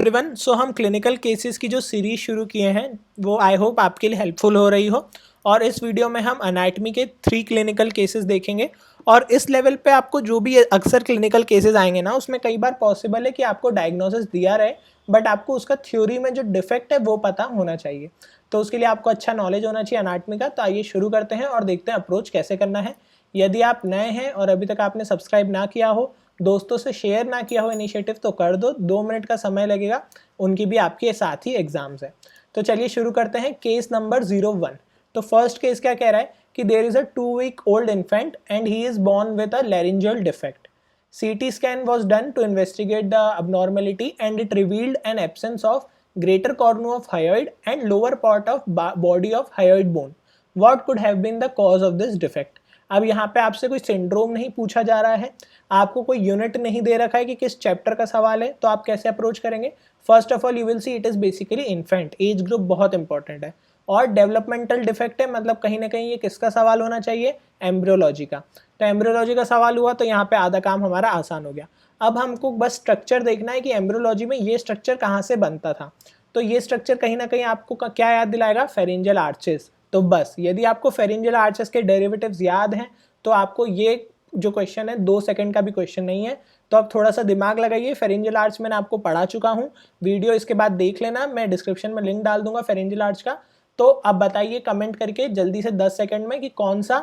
Everyone, सो हम clinical cases की जो सीरीज शुरू किए हैं वो आई होप आपके लिए हेल्पफुल हो रही हो। और इस वीडियो में हम अनाटमी के 3 क्लिनिकल केसेस देखेंगे। और इस लेवल पे आपको जो भी अक्सर क्लिनिकल केसेस आएंगे ना, उसमें कई बार पॉसिबल है कि आपको डायग्नोसिस दिया रहे, बट आपको उसका थ्योरी में जो डिफेक्ट है वो पता होना चाहिए। तो उसके लिए आपको अच्छा नॉलेज होना चाहिए अनाटमी का। तो आइए शुरू करते हैं और देखते हैं अप्रोच कैसे करना है। यदि आप नए हैं और अभी तक आपने सब्सक्राइब ना किया हो, दोस्तों से शेयर ना किया हो इनिशिएटिव, तो कर दो। 2 मिनट का समय लगेगा, उनकी भी आपके साथ ही एग्जाम्स है। तो चलिए शुरू करते हैं। Case number 01। तो फर्स्ट केस क्या कह रहा है कि there is a 2-week old infant and he is born with a laryngeal defect. CT scan was done to investigate the abnormality and it revealed an absence of greater cornu of hyoid and lower part of body of hyoid bone. What could have been the cause of this defect? अब यहाँ पे आपसे कोई syndrome नहीं पूछा जा रहा है, आपको कोई यूनिट नहीं दे रखा है कि किस चैप्टर का सवाल है, तो आप कैसे अप्रोच करेंगे? First of all you will see it is basically infant, age group बहुत इंपॉर्टेंट है। और डेवलपमेंटल डिफेक्ट है, मतलब कहीं ना कहीं ये किसका सवाल होना चाहिए? एम्ब्रियोलॉजी का। तो एम्ब्रियोलॉजी का सवाल हुआ तो यहाँ पे आधा काम हमारा आसान हो गया। अब हमको बस स्ट्रक्चर देखना है कि एम्ब्रियोलॉजी में ये स्ट्रक्चर कहाँ से बनता था। तो ये स्ट्रक्चर कहीं ना कहीं आपको क्या याद दिलाएगा? Pharyngeal arches. तो बस यदि आपको फेरिंजियल आर्चेस के डेरिवेटिव्स याद हैं तो आपको ये जो क्वेश्चन है 2 सेकंड का भी क्वेश्चन नहीं है। तो आप थोड़ा सा दिमाग लगाइए। फेरिंजियल आर्च मैंने आपको पढ़ा चुका हूँ, वीडियो इसके बाद देख लेना, मैं डिस्क्रिप्शन में लिंक डाल दूंगा फेरिंजियल आर्च का। तो अब बताइए कमेंट करके जल्दी से 10 सेकंड में कि कौन सा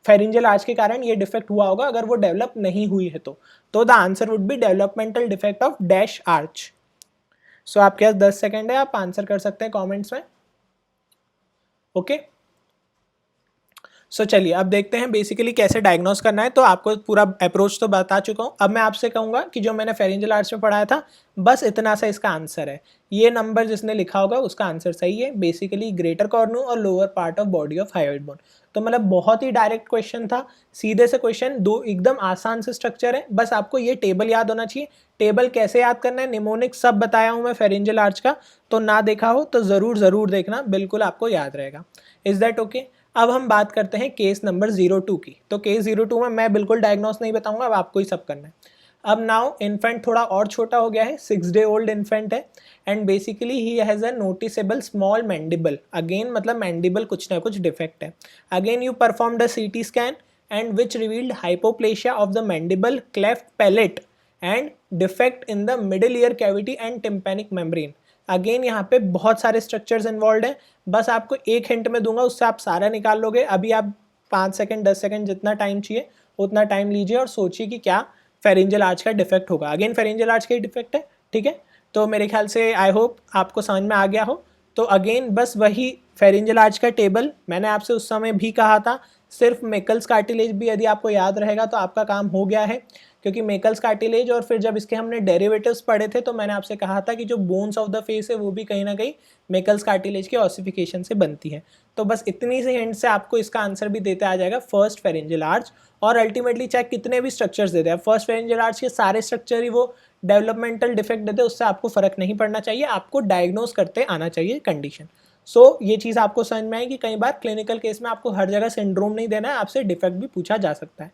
फेरिंजियल आर्च के कारण ये डिफेक्ट हुआ होगा अगर वो डेवलप नहीं हुई है। तो the answer would be developmental defect of dash arch. So आपके पास 10 सेकंड है, आप आंसर कर सकते हैं कॉमेंट्स में। ओके सो चलिए अब देखते हैं बेसिकली कैसे डायग्नोस करना है। तो आपको पूरा अप्रोच तो बता चुका हूँ। अब मैं आपसे कहूँगा कि जो मैंने फेरिंजियल आर्च में पढ़ाया था बस इतना सा इसका आंसर है। ये नंबर जिसने लिखा होगा उसका आंसर सही है। बेसिकली ग्रेटर कॉर्नू और lower part of body of hyoid bone. तो मतलब बहुत ही डायरेक्ट क्वेश्चन था, सीधे से क्वेश्चन, दो एकदम आसान से स्ट्रक्चर है। बस आपको ये टेबल याद होना चाहिए। टेबल कैसे याद करना है, निमोनिक सब बताया हूँ मैं फेरिंजियल आर्च का, तो ना देखा हो तो ज़रूर देखना, बिल्कुल आपको याद रहेगा। Is that okay? अब हम बात करते हैं केस नंबर 02 की। तो केस 02 में मैं बिल्कुल डायग्नोस नहीं बताऊंगा, अब आपको ही सब करना है। अब नाउ इन्फेंट थोड़ा और छोटा हो गया है, 6 डे ओल्ड इन्फेंट है and basically he has a noticeable small mandible. Again मतलब मैंडिबल कुछ ना कुछ डिफेक्ट है। Again you performed a CT scan and which revealed हाइपोप्लेशिया of the mandible, cleft palate and defect in the middle ear cavity and tympanic membrane. Again यहाँ पे बहुत सारे structures involve हैं। बस आपको एक हिंट में दूंगा, उससे आप सारा निकाल लोगे। अभी आप 5 सेकंड 10 सेकंड जितना टाइम चाहिए उतना टाइम लीजिए और सोचिए कि क्या फेरिंजियल आर्च का डिफेक्ट होगा। अगेन फेरिंजियल आर्च का ही डिफेक्ट है, ठीक है। तो मेरे ख्याल से आई होप आपको समझ में आ गया हो। तो अगेन बस वही फेरिंजियल आर्च का टेबल मैंने आपसे उस समय भी कहा था। सिर्फ मेकल्स कार्टिलेज भी यदि आपको याद रहेगा तो आपका काम हो गया है, क्योंकि मेकल्स कार्टिलेज और फिर जब इसके हमने डेरिवेटिव्स पढ़े थे तो मैंने आपसे कहा था कि जो बोन्स ऑफ द फेस है वो भी कहीं ना कहीं मेकल्स कार्टिलेज के ऑसिफिकेशन से बनती है। तो बस इतनी सी हिंट से आपको इसका आंसर भी देते आ जाएगा, फर्स्ट फेरिंजियल आर्च। और अल्टीमेटली चाहे कितने भी स्ट्रक्चर्स देते हैं, फर्स्ट फेरिंजियल आर्च के सारे स्ट्रक्चर ही वो डेवलपमेंटल डिफेक्ट देते हैं, उससे आपको फर्क नहीं पड़ना चाहिए, आपको डायग्नोज करते आना चाहिए कंडीशन। सो ये चीज़ आपको समझ में आएगी। कई बार क्लिनिकल केस में आपको हर जगह सिंड्रोम नहीं देना है, आपसे डिफेक्ट भी पूछा जा सकता है।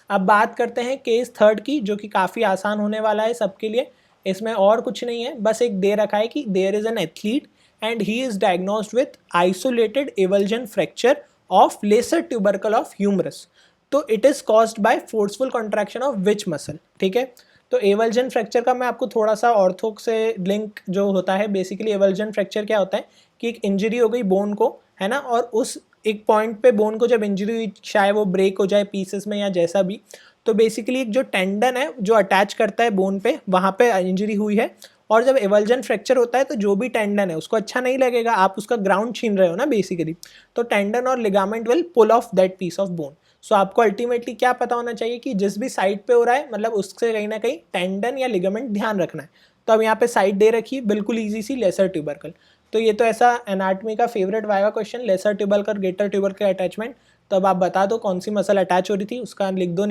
अब बात करते हैं केस थर्ड की, जो कि काफ़ी आसान होने वाला है सबके लिए। इसमें और कुछ नहीं है, बस एक दे रखा है कि there is an athlete and he is diagnosed with isolated avulsion fracture of lesser tubercle of humerus. तो it is caused by forceful contraction of which muscle, ठीक है। तो एवल्जन फ्रैक्चर का मैं आपको थोड़ा सा ऑर्थो से लिंक जो होता है, बेसिकली एवल्जन फ्रैक्चर क्या होता है कि एक इंजरी हो गई बोन को, है ना, और उस एक पॉइंट पे बोन को जब इंजरी हुई, चाहे वो ब्रेक हो जाए पीसेस में या जैसा भी, तो बेसिकली एक जो टेंडन है जो अटैच करता है बोन पे, वहाँ पे इंजरी हुई है। और जब एवल्जन फ्रैक्चर होता है तो जो भी टेंडन है उसको अच्छा नहीं लगेगा, आप उसका ग्राउंड छीन रहे हो ना बेसिकली। तो टेंडन और ligament will pull off that piece of bone. So आपको अल्टीमेटली क्या पता होना चाहिए कि जिस भी साइड पे हो रहा है, मतलब उससे कहीं ना कहीं टेंडन या लिगामेंट ध्यान रखना है। तो अब यहाँ पे साइड दे रखी है बिल्कुल ईजी सी, लेसर ट्यूबरकल। तो ये तो ऐसा एनाटमी का favourite viva question, lesser tubercle greater tubercle attachment. तो अब आप बता दो कौन सी मसल अटैच हो रही थी, उसका लिख दो।